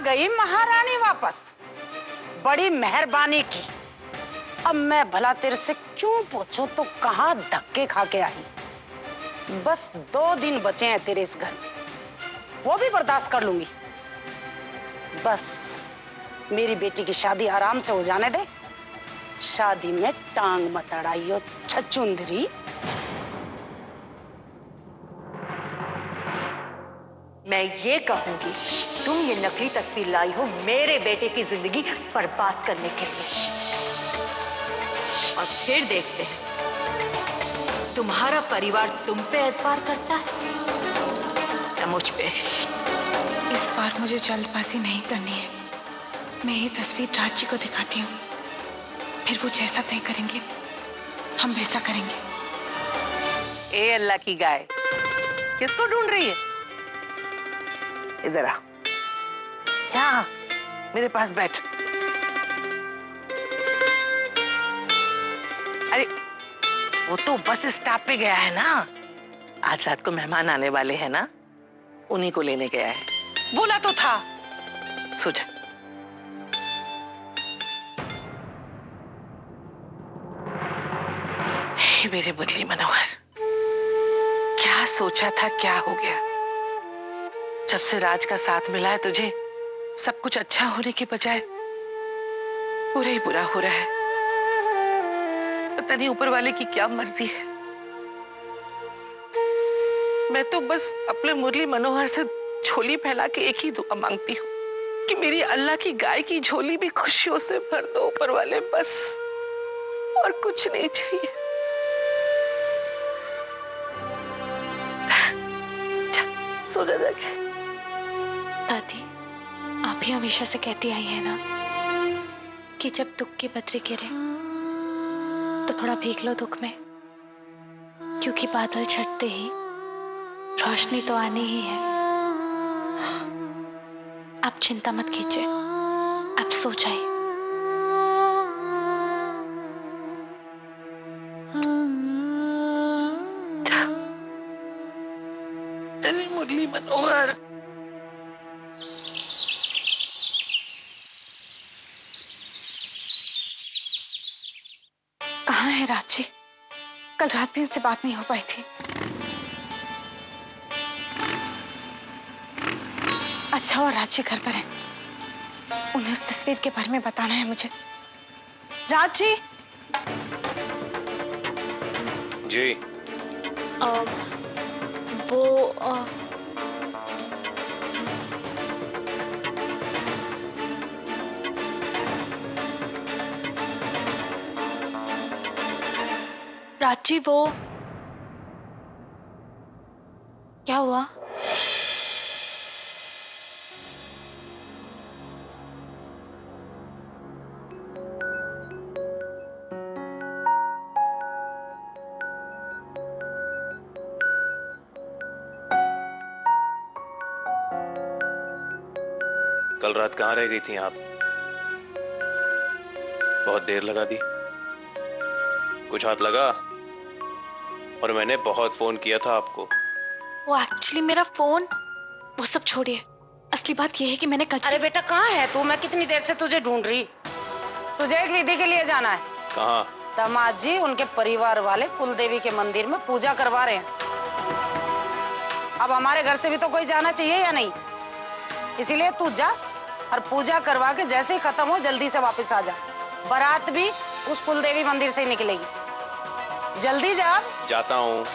गई महारानी वापस। बड़ी मेहरबानी की। अब मैं भला तेरे से क्यों पूछूं तो कहां धक्के खा के आई। बस 2 दिन बचे हैं तेरे इस घर में, वो भी बर्दाश्त कर लूंगी। बस मेरी बेटी की शादी आराम से हो जाने दे। शादी में टांग मत अड़ाइयो छछुंदरी। मैं ये कहूंगी, तुम ये नकली तस्वीर लाई हो मेरे बेटे की जिंदगी बर्बाद करने के लिए। और फिर देखते हैं तुम्हारा परिवार तुम पे एतबार करता है या मुझ पे। इस बार मुझे जल्दबाजी नहीं करनी है। मैं ये तस्वीर राज जी को दिखाती हूँ, फिर वो जैसा तय करेंगे हम वैसा करेंगे। ए अल्लाह की गाय, किसको ढूंढ रही है? इधर आ, जा मेरे पास बैठ। अरे वो तो बस स्टॉप पे गया है ना। आज रात को मेहमान आने वाले हैं ना, उन्हीं को लेने गया है। बोला तो था। सो जा। हे मेरे मुरली मनोहर, क्या सोचा था क्या हो गया। जब से राज का साथ मिला है तुझे, सब कुछ अच्छा होने के बजाय पूरा ही बुरा हो रहा है। पता नहीं ऊपर वाले की क्या मर्जी है। मैं तो बस अपने मुरली मनोहर से झोली फैला के एक ही दुआ मांगती हूँ कि मेरी अल्लाह की गाय की झोली भी खुशियों से भर दो ऊपर वाले, बस और कुछ नहीं चाहिए। सो जा जाके। दादी, आप ही हमेशा से कहती आई है ना कि जब दुख की बदरी गिरे तो थोड़ा भीग लो दुख में, क्योंकि बादल छटते ही रोशनी तो आनी ही है। आप चिंता मत कीजिए, आप सो जाइए। अरे मुरली मनोहर, कहाँ है राज जी? कल रात भी उनसे बात नहीं हो पाई थी। अच्छा और राज जी घर पर हैं। उन्हें उस तस्वीर के बारे में बताना है मुझे। राज जी। जी। राज जी, वो क्या हुआ? कल रात कहाँ रह गई थी आप? बहुत देर लगा दी। कुछ हाथ लगा? और मैंने बहुत फोन किया था आपको। वो एक्चुअली मेरा फोन, वो सब छोड़िए। असली बात यह है कि मैंने कल। अरे बेटा कहाँ है तू? मैं कितनी देर से तुझे ढूंढ रही। तुझे एक विधि के लिए जाना है। कहाँ? दामाद जी उनके परिवार वाले कुलदेवी के मंदिर में पूजा करवा रहे हैं। अब हमारे घर से भी तो कोई जाना चाहिए या नहीं? इसीलिए तू जा और पूजा करवा के जैसे ही खत्म हो जल्दी से वापस आ जा। बारात भी उस कुलदेवी मंदिर से ही निकलेगी। जल्दी जा। जाता हूँ।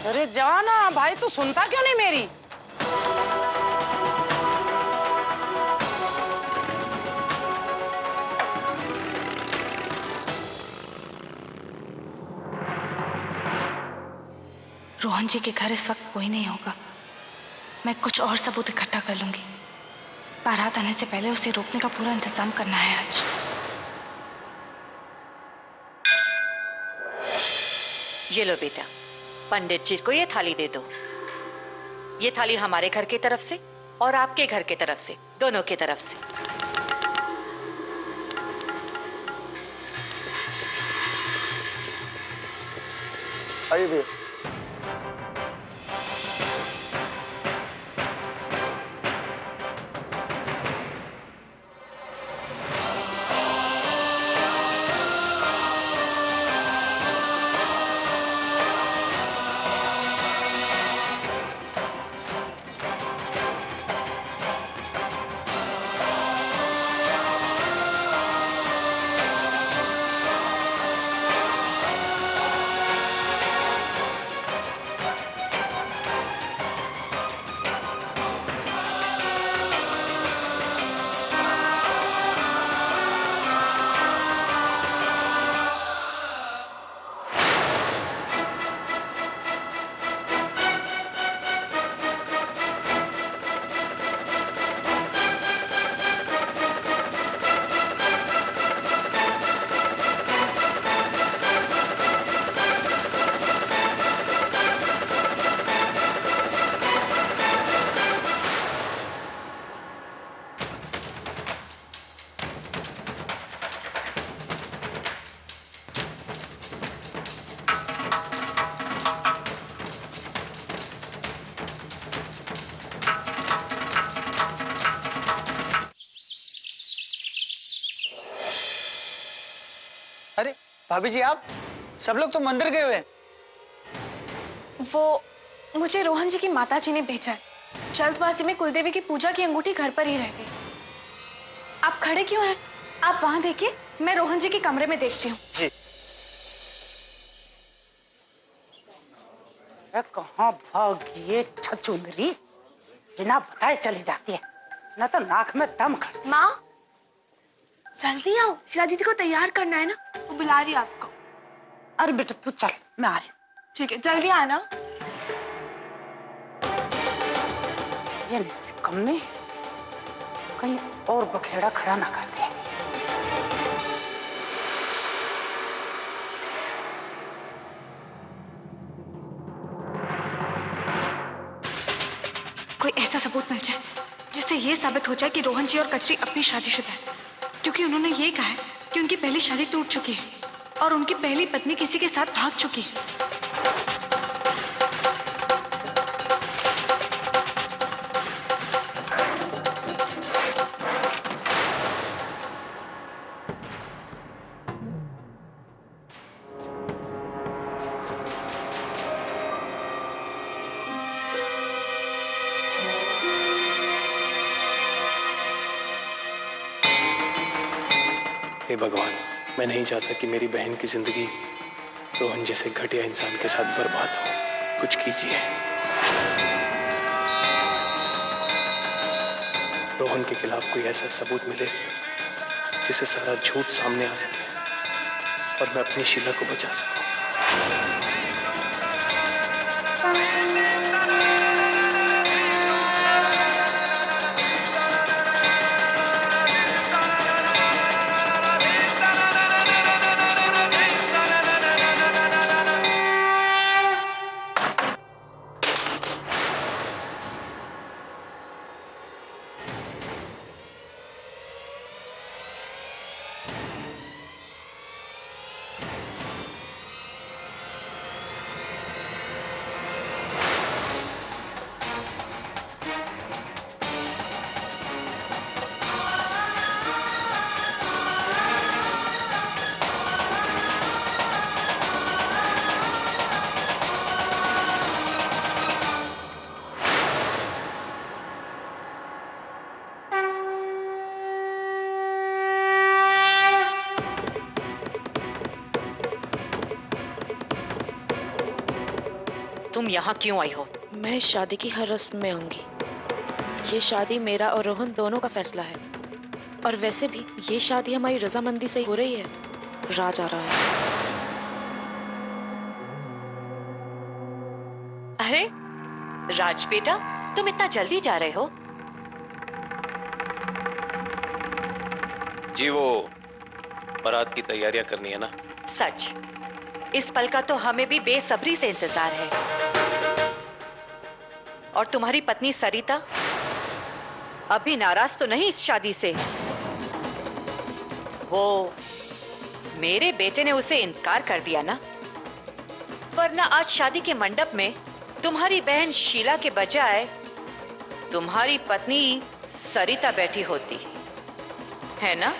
अरे जाना भाई, तू सुनता क्यों नहीं मेरी? रोहन जी के घर इस वक्त कोई नहीं होगा। मैं कुछ और सबूत इकट्ठा कर लूंगी। बारात आने से पहले उसे रोकने का पूरा इंतजाम करना है आज। ये लो बेटा, पंडित जी को ये थाली दे दो। ये थाली हमारे घर की तरफ से और आपके घर की तरफ से, दोनों की तरफ से। आइए भैया। अरे भाभी जी, आप सब लोग तो मंदिर गए हुए हैं। वो मुझे रोहन जी की माता जी ने भेजा है। जल्दबाजी में कुलदेवी की पूजा की अंगूठी घर पर ही रह गई। आप खड़े क्यों हैं? आप वहां देखिए, मैं रोहन जी के कमरे में देखती हूँ। जी। कहाँ भागी ये छछुंदरी, बिना बताए चली जाती है, न तो नाक में दम कर। माँ जल्दी आओ, शीला दीदी को तैयार करना है ना, वो बुला रही है आपको। अरे बेटा तू चल, मैं आ रही हूँ। ठीक है, जल्दी आना। ये निकम्मे कहीं और बखेड़ा खड़ा ना कर दे। कोई ऐसा सबूत मिल जाए जिससे ये साबित हो जाए कि रोहन जी और कचरी अब भी शादीशुदा है, क्योंकि उन्होंने ये कहा है कि उनकी पहली शादी टूट चुकी है और उनकी पहली पत्नी किसी के साथ भाग चुकी है। हे भगवान, मैं नहीं चाहता कि मेरी बहन की जिंदगी रोहन जैसे घटिया इंसान के साथ बर्बाद हो। कुछ कीजिए। रोहन के खिलाफ कोई ऐसा सबूत मिले जिससे सारा झूठ सामने आ सके और मैं अपनी शीला को बचा सकूं। तुम यहाँ क्यों आई हो? मैं शादी की हर रस्म में आऊंगी। ये शादी मेरा और रोहन दोनों का फैसला है, और वैसे भी ये शादी हमारी रजामंदी से हो रही है। राज आ रहा है। अरे राज बेटा, तुम इतना जल्दी जा रहे हो? जी वो बारात की तैयारियां करनी है ना। सच, इस पल का तो हमें भी बेसब्री से इंतजार है। और तुम्हारी पत्नी सरिता अभी नाराज तो नहीं इस शादी से? वो मेरे बेटे ने उसे इनकार कर दिया ना, वरना आज शादी के मंडप में तुम्हारी बहन शीला के बजाय तुम्हारी पत्नी सरिता बैठी होती, है ना?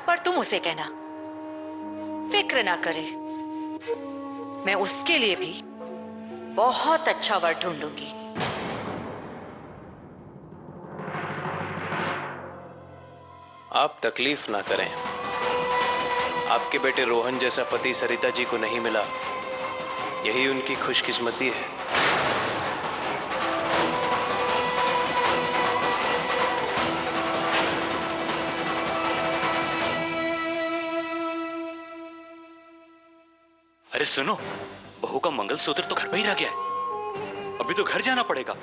पर तुम उसे कहना फिक्र ना करे, मैं उसके लिए भी बहुत अच्छा वर ढूंढूंगी। आप तकलीफ ना करें। आपके बेटे रोहन जैसा पति सरिता जी को नहीं मिला, यही उनकी खुशकिस्मती है। अरे सुनो, बहू का मंगलसूत्र तो घर पे ही रह गया है। अभी तो घर जाना पड़ेगा।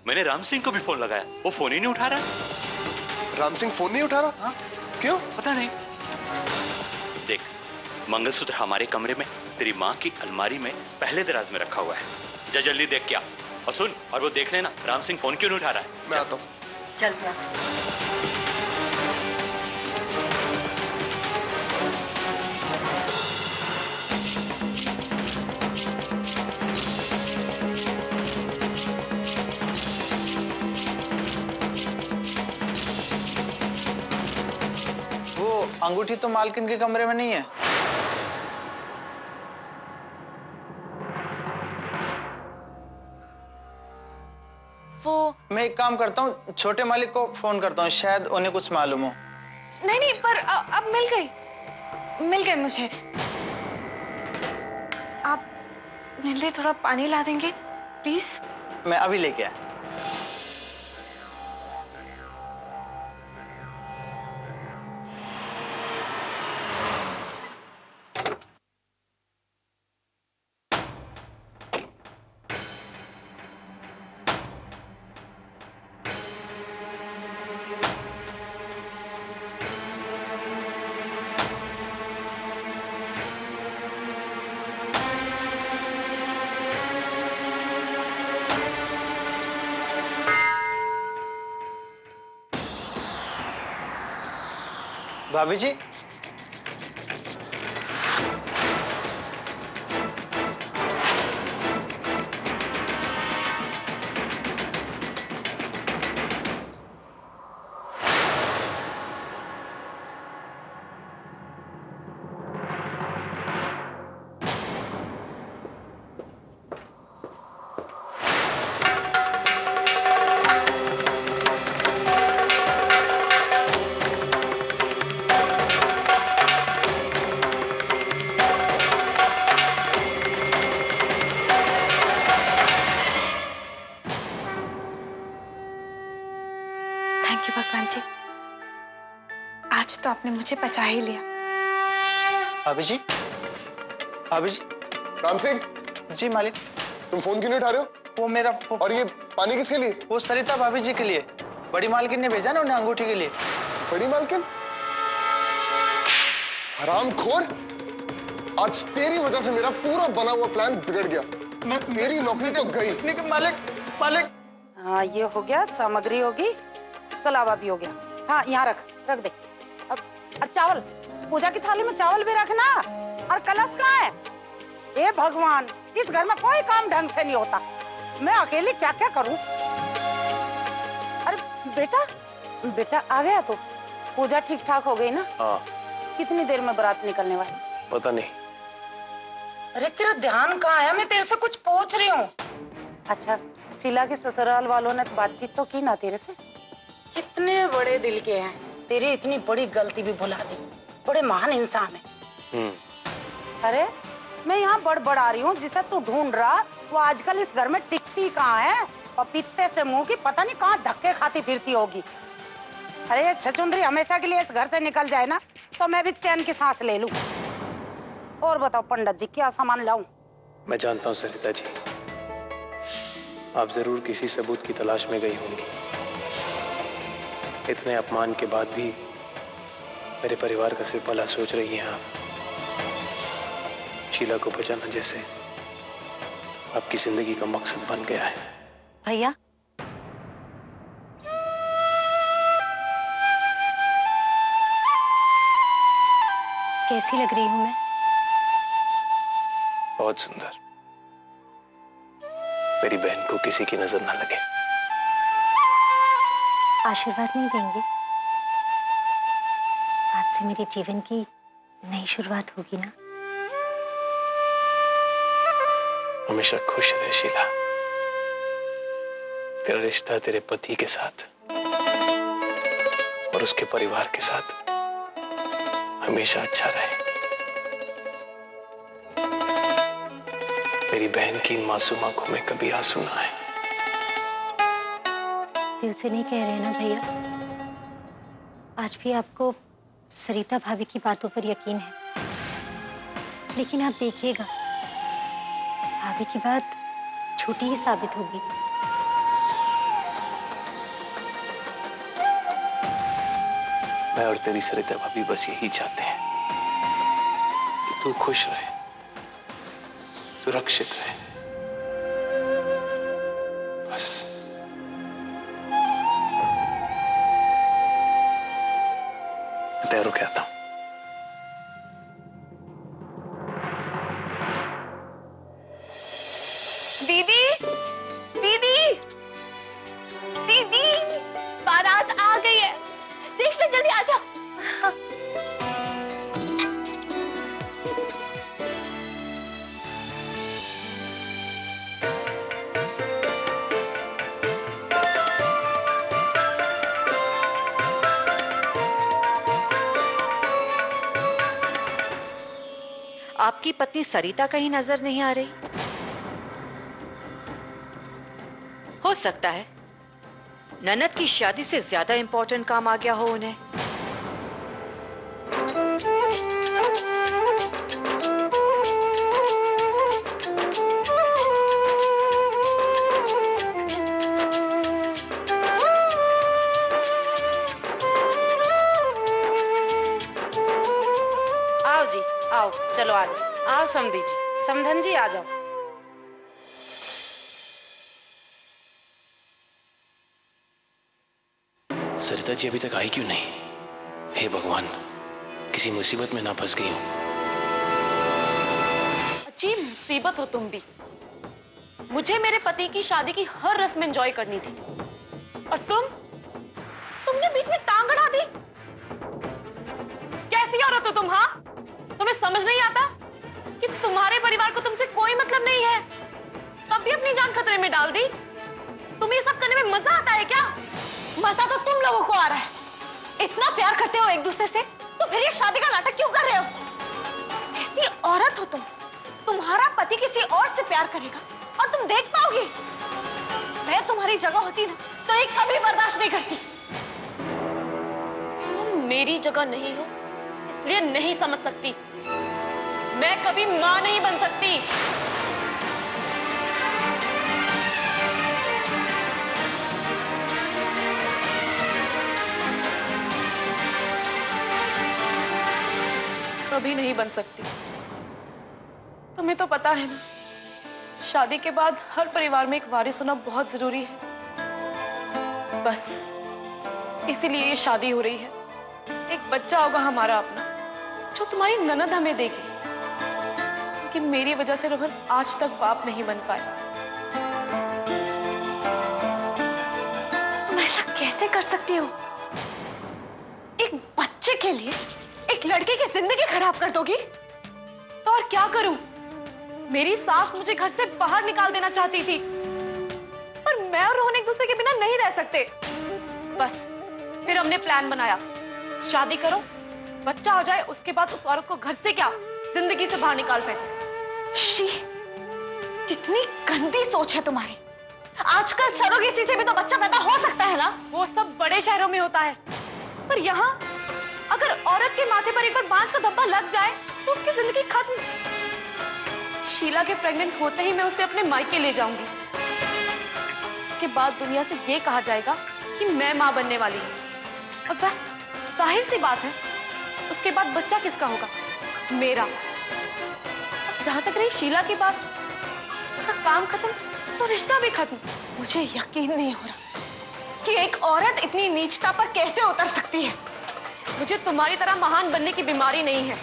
मैंने राम सिंह को भी फोन लगाया, वो फोन ही नहीं उठा रहा। राम सिंह फोन नहीं उठा रहा? क्यों? पता नहीं। देख, मंगलसूत्र हमारे कमरे में तेरी माँ की अलमारी में पहले दराज में रखा हुआ है। जा जल्दी देख क्या। और सुन, और वो देख लेना राम सिंह फोन क्यों नहीं उठा रहा है। मैं आता हूं। चल जा। अंगूठी तो मालकिन के कमरे में नहीं है। वो मैं एक काम करता हूँ, छोटे मालिक को फोन करता हूँ, शायद उन्हें कुछ मालूम हो। नहीं नहीं, पर अब मिल गई मुझे। आप मेरे लिए थोड़ा पानी ला देंगे प्लीज? मैं अभी लेके आया। भाभी जी, थैंक यू भगवान जी, आज तो आपने मुझे बचा ही लिया। भाभी जी, भाभी जी। राम सिंह, जी मालिक। तुम फोन क्यों नहीं उठा रहे हो? वो मेरा और ये पानी किसके लिए? वो सरिता भाभी जी के लिए। बड़ी मालकिन ने भेजा ना उन्हें अंगूठी के लिए। बड़ी मालकिन? हरामखोर! आज तेरी वजह से मेरा पूरा बना हुआ प्लान बिगड़ गया। तेरी नौकरी तो गई। लेकिन मालिक, मालिक। हाँ, ये हो गया, सामग्री होगी, कलावा भी हो गया। हाँ, यहाँ रख दे। अब और चावल, पूजा की थाली में चावल भी रखना। और कलश कहाँ है? हे भगवान, इस घर में कोई काम ढंग से नहीं होता। मैं अकेली क्या क्या करूं? अरे बेटा आ गया तो? पूजा ठीक ठाक हो गई ना? हाँ। कितनी देर में बारात निकलने वाली? पता नहीं। अरे तेरा ध्यान कहाँ है? मैं तेरे से कुछ पूछ रही हूँ। अच्छा, शीला के ससुराल वालों ने बातचीत तो की ना तेरे से? कितने बड़े दिल के हैं, तेरी इतनी बड़ी गलती भी भुला दी। बड़े महान इंसान है। अरे मैं यहाँ बड़बड़ा रही हूँ, जिसे तू ढूंढ रहा वो आजकल इस घर में टिकती कहाँ है? और पीते से मुंह की पता नहीं कहाँ धक्के खाती फिरती होगी। अरे ये छछुंदरी हमेशा के लिए इस घर से निकल जाए ना, तो मैं भी चैन की सांस ले लूं। और बताओ पंडित जी, क्या सामान लाऊं? मैं जानता हूँ सरिता जी, आप जरूर किसी सबूत की तलाश में गई होंगी। इतने अपमान के बाद भी मेरे परिवार का सिर्फ भला सोच रही हैं आप। शीला को बचाना जैसे आपकी जिंदगी का मकसद बन गया है। भैया, कैसी लग रही हूं मैं? बहुत सुंदर। मेरी बहन को किसी की नजर ना लगे। आशीर्वाद नहीं देंगे? आज से मेरे जीवन की नई शुरुआत होगी ना? हमेशा खुश रहे शीला। तेरा रिश्ता तेरे पति के साथ और उसके परिवार के साथ हमेशा अच्छा रहे। मेरी बहन की इन मासूम आंखों में कभी आंसू ना आए। दिल से नहीं कह रहे ना भैया? आज भी आपको सरिता भाभी की बातों पर यकीन है, लेकिन आप देखिएगा भाभी की बात झूठी ही साबित होगी। मैं और तेरी सरिता भाभी बस यही चाहते हैं कि तू खुश रहे, सुरक्षित रहे, बस। मैं तैयार होके आता हूं। दीदी, दीदी, दीदी, बारात आ गई है। देख ले, जल्दी आ जाओ। आपकी पत्नी सरिता कहीं नजर नहीं आ रही। हो सकता है ननद की शादी से ज्यादा इंपॉर्टेंट काम आ गया हो उन्हें। आओ जी, आओ, चलो आ जाओ। आओ समधी जी, समधन जी आ जाओ। सरिता जी अभी तक आई क्यों नहीं? हे भगवान, किसी मुसीबत में ना फंस गई हूं। अच्छी मुसीबत हो तुम भी। मुझे मेरे पति की शादी की हर रस्म एंजॉय करनी थी और तुमने बीच में टांग अड़ा दी। कैसी औरत हो तुम? हाँ, तुम्हें समझ नहीं आता कि तुम्हारे परिवार को तुमसे कोई मतलब नहीं है, तब भी अपनी जान खतरे में डाल दी। तुम्हें ये सब करने में मजा आता है क्या? मजा तो तुम लोगों को आ रहा है। इतना प्यार करते हो एक दूसरे से, तो फिर ये शादी का नाटक क्यों कर रहे हो? ऐसी औरत हो तुम। तुम्हारा पति किसी और से प्यार करेगा और तुम देख पाओगी? मैं तुम्हारी जगह होती ना तो ये कभी बर्दाश्त नहीं करती। तुम मेरी जगह नहीं हो, इसलिए नहीं समझ सकती। मैं कभी मां नहीं बन सकती। कभी नहीं बन सकती। तुम्हें तो पता है ना, शादी के बाद हर परिवार में एक वारिस होना बहुत जरूरी है। बस इसीलिए ये शादी हो रही है। एक बच्चा होगा हमारा अपना, जो तुम्हारी ननद हमें देगी। लेकिन मेरी वजह से रोहन आज तक बाप नहीं बन पाया। तुम ऐसा कैसे कर सकती हो? एक बच्चे के लिए एक लड़के की जिंदगी खराब कर दोगी? तो और क्या करूं? मेरी सास मुझे घर से बाहर निकाल देना चाहती थी, पर मैं और रोहन एक दूसरे के बिना नहीं रह सकते। बस फिर हमने प्लान बनाया, शादी करो, बच्चा हो जाए, उसके बाद उस औरत को घर से क्या जिंदगी से बाहर निकाल फेंको। शी, कितनी गंदी सोच है तुम्हारी। आजकल सरोगेसी से भी तो बच्चा पैदा हो सकता है ना? वो सब बड़े शहरों में होता है, पर यहाँ अगर औरत के माथे पर एक बार बांझ का धब्बा लग जाए तो उसकी जिंदगी खत्म। शीला के प्रेग्नेंट होते ही मैं उसे अपने मायके ले जाऊंगी। उसके बाद दुनिया से ये कहा जाएगा कि मैं मां बनने वाली हूं, और बस जाहिर सी बात है, उसके बाद बच्चा किसका होगा? मेरा। जहां तक रही शीला की बात, उसका काम खत्म तो रिश्ता भी खत्म। मुझे यकीन नहीं हो रहा कि एक औरत इतनी नीचता पर कैसे उतर सकती है। मुझे तुम्हारी तरह महान बनने की बीमारी नहीं है,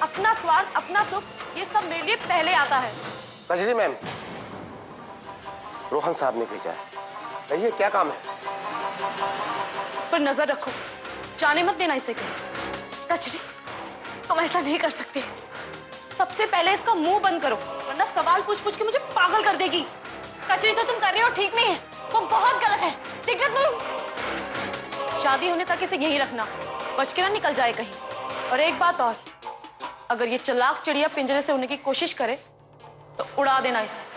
अपना स्वार्थ, अपना सुख, ये सब मेरे लिए पहले आता है। कजरी मैम, रोहन साहब ने भेजा है। कहिए क्या काम है? इस पर नजर रखो, जाने मत देना इसे कहीं। कचरी, तुम ऐसा नहीं कर सकती। सबसे पहले इसका मुंह बंद करो, वरना सवाल पूछ पूछ के मुझे पागल कर देगी। कचरी, जो तुम कर रही हो ठीक नहीं है, वो बहुत गलत है। ठीक है तुम? शादी होने तक इसे यहीं रखना, बच के ना निकल जाए कहीं। और एक बात और, अगर ये चालाक चिड़िया पिंजरे से उड़ने की कोशिश करे तो उड़ा देना इसे।